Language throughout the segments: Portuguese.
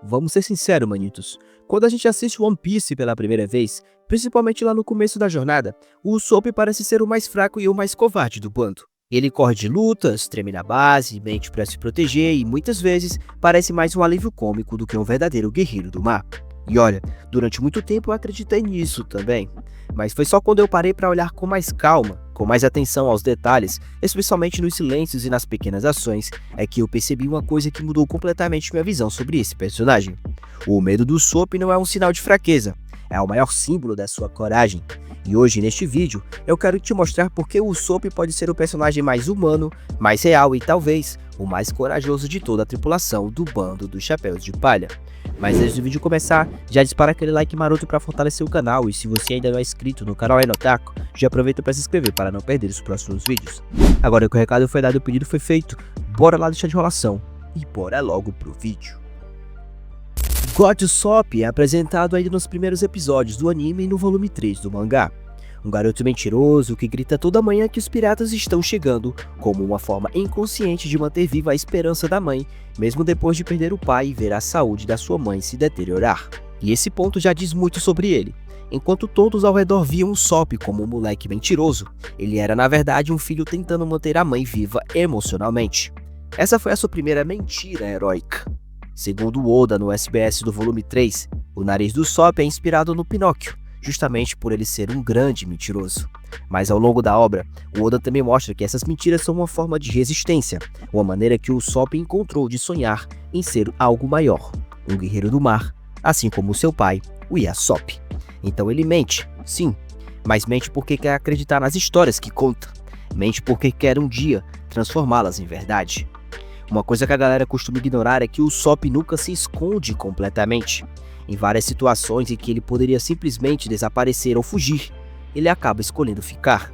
Vamos ser sinceros, manitos. Quando a gente assiste One Piece pela primeira vez, principalmente lá no começo da jornada, o Usopp parece ser o mais fraco e o mais covarde do bando. Ele corre de lutas, treme na base, mente para se proteger e muitas vezes parece mais um alívio cômico do que um verdadeiro guerreiro do mar. E olha, durante muito tempo eu acreditei nisso também, mas foi só quando eu parei para olhar com mais calma, com mais atenção aos detalhes, especialmente nos silêncios e nas pequenas ações, é que eu percebi uma coisa que mudou completamente minha visão sobre esse personagem. O medo do Usopp não é um sinal de fraqueza, é o maior símbolo da sua coragem. E hoje neste vídeo eu quero te mostrar por que o Usopp pode ser o personagem mais humano, mais real e talvez o mais corajoso de toda a tripulação do bando dos Chapéus de Palha. Mas antes do vídeo começar, já dispara aquele like maroto para fortalecer o canal e se você ainda não é inscrito no canal Enotaku, já aproveita para se inscrever para não perder os próximos vídeos. Agora que o recado foi dado e o pedido foi feito, bora lá deixar de enrolação e bora logo pro vídeo. God Usopp é apresentado ainda nos primeiros episódios do anime e no volume 3 do mangá. Um garoto mentiroso que grita toda manhã que os piratas estão chegando, como uma forma inconsciente de manter viva a esperança da mãe, mesmo depois de perder o pai e ver a saúde da sua mãe se deteriorar. E esse ponto já diz muito sobre ele. Enquanto todos ao redor viam Usopp como um moleque mentiroso, ele era na verdade um filho tentando manter a mãe viva emocionalmente. Essa foi a sua primeira mentira heróica. Segundo Oda no SBS do volume 3, o nariz do Usopp é inspirado no Pinóquio, justamente por ele ser um grande mentiroso. Mas ao longo da obra, o Oda também mostra que essas mentiras são uma forma de resistência, uma maneira que o Usopp encontrou de sonhar em ser algo maior, um guerreiro do mar, assim como seu pai, o Yasopp. Então ele mente, sim, mas mente porque quer acreditar nas histórias que conta, mente porque quer um dia transformá-las em verdade. Uma coisa que a galera costuma ignorar é que o Usopp nunca se esconde completamente. Em várias situações em que ele poderia simplesmente desaparecer ou fugir, ele acaba escolhendo ficar.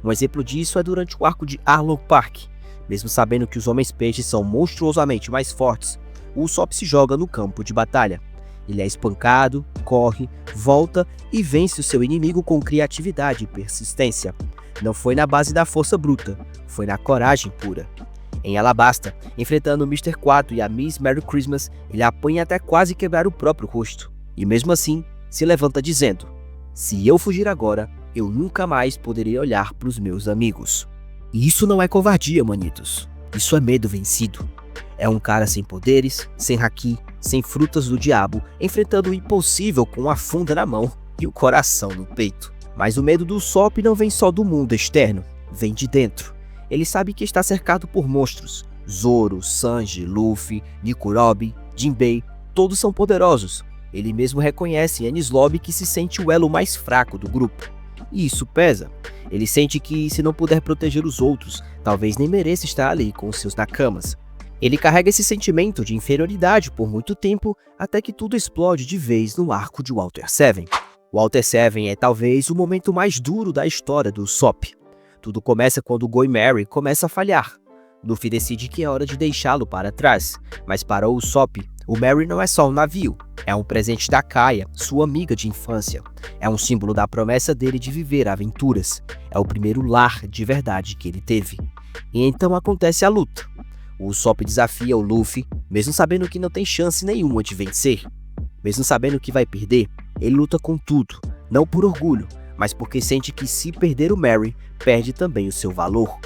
Um exemplo disso é durante o arco de Arlong Park. Mesmo sabendo que os Homens-Peixes são monstruosamente mais fortes, o Usopp se joga no campo de batalha. Ele é espancado, corre, volta e vence o seu inimigo com criatividade e persistência. Não foi na base da força bruta, foi na coragem pura. Em Alabasta, enfrentando o Mr. 4 e a Miss Merry Christmas, ele apanha até quase quebrar o próprio rosto. E mesmo assim, se levanta dizendo: "Se eu fugir agora, eu nunca mais poderei olhar para os meus amigos." E isso não é covardia, manitos. Isso é medo vencido. É um cara sem poderes, sem haki, sem frutas do diabo, enfrentando o impossível com a funda na mão e o coração no peito. Mas o medo do Usopp não vem só do mundo externo, vem de dentro. Ele sabe que está cercado por monstros. Zoro, Sanji, Luffy, Nikurobi, Jinbei, todos são poderosos. Ele mesmo reconhece em Enies Lobby que se sente o elo mais fraco do grupo. E isso pesa. Ele sente que, se não puder proteger os outros, talvez nem mereça estar ali com os seus nakamas. Ele carrega esse sentimento de inferioridade por muito tempo, até que tudo explode de vez no arco de Water 7. Water 7 é talvez o momento mais duro da história do Usopp. Tudo começa quando Going Merry começa a falhar. Luffy decide que é hora de deixá-lo para trás, mas para o Usopp, o Merry não é só um navio, é um presente da Kaia, sua amiga de infância. É um símbolo da promessa dele de viver aventuras. É o primeiro lar de verdade que ele teve. E então acontece a luta. O Usopp desafia o Luffy, mesmo sabendo que não tem chance nenhuma de vencer. Mesmo sabendo que vai perder, ele luta com tudo, não por orgulho, mas porque sente que se perder o Merry, perde também o seu valor.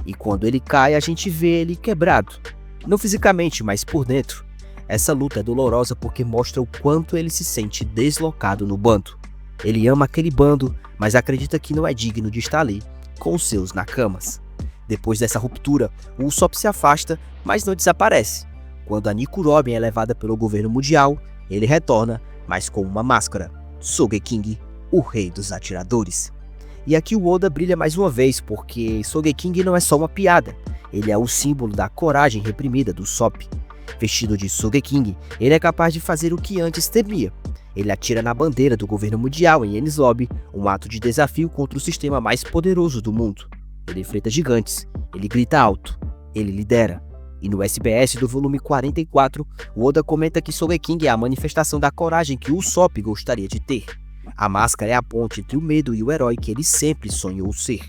E quando ele cai, a gente vê ele quebrado. Não fisicamente, mas por dentro. Essa luta é dolorosa porque mostra o quanto ele se sente deslocado no bando. Ele ama aquele bando, mas acredita que não é digno de estar ali com os seus nakamas. Depois dessa ruptura, o Usopp se afasta, mas não desaparece. Quando a Nikurobi é levada pelo governo mundial, ele retorna, mas com uma máscara. Sogeking, o rei dos atiradores. E aqui o Oda brilha mais uma vez, porque Sogeking não é só uma piada, ele é o símbolo da coragem reprimida do Usopp. Vestido de Sogeking, ele é capaz de fazer o que antes temia. Ele atira na bandeira do governo mundial em Enies Lobby, um ato de desafio contra o sistema mais poderoso do mundo. Ele enfrenta gigantes, ele grita alto, ele lidera. E no SBS do volume 44, o Oda comenta que Sogeking é a manifestação da coragem que o Usopp gostaria de ter. A máscara é a ponte entre o medo e o herói que ele sempre sonhou ser.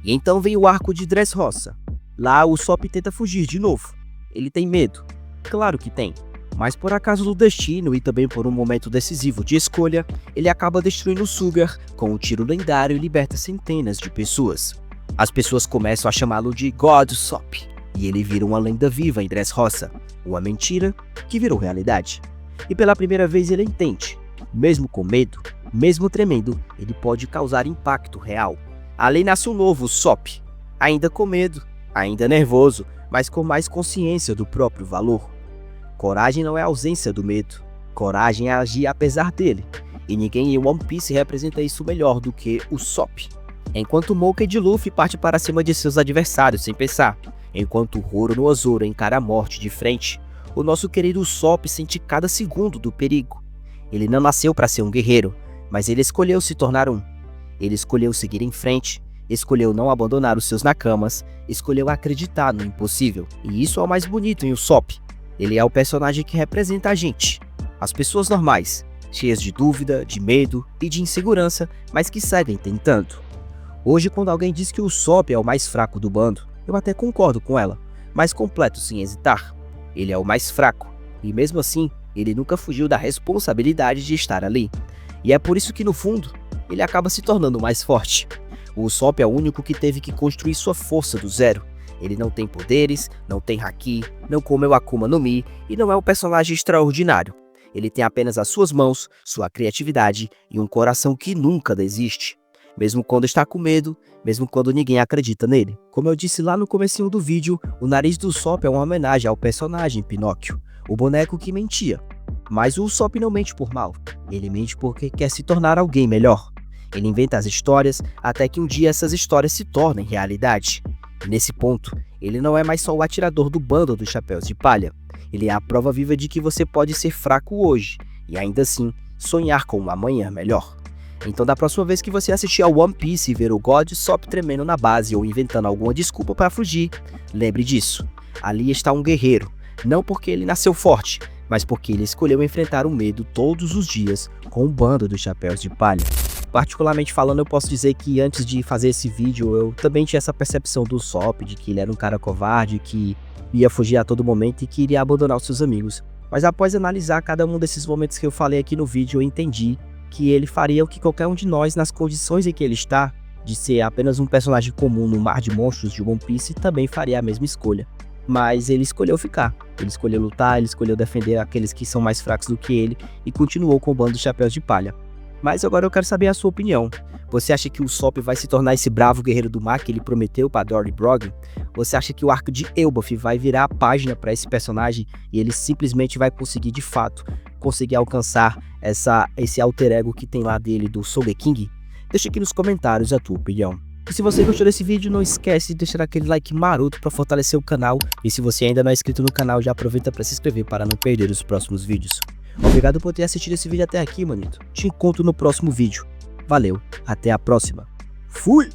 E então vem o arco de Dressrosa. Lá o Usopp tenta fugir de novo. Ele tem medo. Claro que tem. Mas por acaso do destino e também por um momento decisivo de escolha, ele acaba destruindo o Sugar com um tiro lendário e liberta centenas de pessoas. As pessoas começam a chamá-lo de God Sop, e ele vira uma lenda viva em Dressrosa, uma mentira que virou realidade. E pela primeira vez ele entende, mesmo com medo, mesmo tremendo, ele pode causar impacto real. Ali nasce um novo Sop, ainda com medo, ainda nervoso, mas com mais consciência do próprio valor. Coragem não é ausência do medo, coragem é agir apesar dele, e ninguém em One Piece representa isso melhor do que o Sop. Enquanto Monkey D. Luffy parte para cima de seus adversários sem pensar, enquanto Roro no Azoro encara a morte de frente, o nosso querido Sop sente cada segundo do perigo. Ele não nasceu para ser um guerreiro, mas ele escolheu se tornar um. Ele escolheu seguir em frente, escolheu não abandonar os seus nakamas, escolheu acreditar no impossível. E isso é o mais bonito em Usopp. Ele é o personagem que representa a gente, as pessoas normais, cheias de dúvida, de medo e de insegurança, mas que seguem tentando. Hoje, quando alguém diz que o Usopp é o mais fraco do bando, eu até concordo com ela, mas completo sem hesitar. Ele é o mais fraco, e mesmo assim, ele nunca fugiu da responsabilidade de estar ali. E é por isso que no fundo, ele acaba se tornando mais forte. O Usopp é o único que teve que construir sua força do zero. Ele não tem poderes, não tem haki, não comeu Akuma no Mi e não é um personagem extraordinário. Ele tem apenas as suas mãos, sua criatividade e um coração que nunca desiste. Mesmo quando está com medo, mesmo quando ninguém acredita nele. Como eu disse lá no comecinho do vídeo, o nariz do Usopp é uma homenagem ao personagem Pinóquio, o boneco que mentia. Mas o Usopp não mente por mal, ele mente porque quer se tornar alguém melhor. Ele inventa as histórias até que um dia essas histórias se tornem realidade. E nesse ponto, ele não é mais só o atirador do bando dos chapéus de palha. Ele é a prova viva de que você pode ser fraco hoje e ainda assim sonhar com um amanhã melhor. Então da próxima vez que você assistir ao One Piece e ver o God Sop tremendo na base ou inventando alguma desculpa para fugir, lembre disso. Ali está um guerreiro, não porque ele nasceu forte, mas porque ele escolheu enfrentar o medo todos os dias com um bando dos chapéus de palha. Particularmente falando, eu posso dizer que antes de fazer esse vídeo, eu também tinha essa percepção do Usopp, de que ele era um cara covarde, que ia fugir a todo momento e que iria abandonar os seus amigos. Mas após analisar cada um desses momentos que eu falei aqui no vídeo, eu entendi que ele faria o que qualquer um de nós, nas condições em que ele está, de ser apenas um personagem comum no mar de monstros de One Piece, também faria a mesma escolha. Mas ele escolheu ficar, ele escolheu lutar, ele escolheu defender aqueles que são mais fracos do que ele e continuou com o bando de chapéus de palha. Mas agora eu quero saber a sua opinião. Você acha que o Usopp vai se tornar esse bravo guerreiro do mar que ele prometeu para Dory Broglie? Você acha que o arco de Elbaf vai virar a página para esse personagem e ele simplesmente vai conseguir de fato conseguir alcançar esse alter ego que tem lá dele do Sogeking? Deixa aqui nos comentários a tua opinião. E se você gostou desse vídeo, não esquece de deixar aquele like maroto para fortalecer o canal. E se você ainda não é inscrito no canal, já aproveita para se inscrever para não perder os próximos vídeos. Obrigado por ter assistido esse vídeo até aqui, manito. Te encontro no próximo vídeo. Valeu, até a próxima. Fui!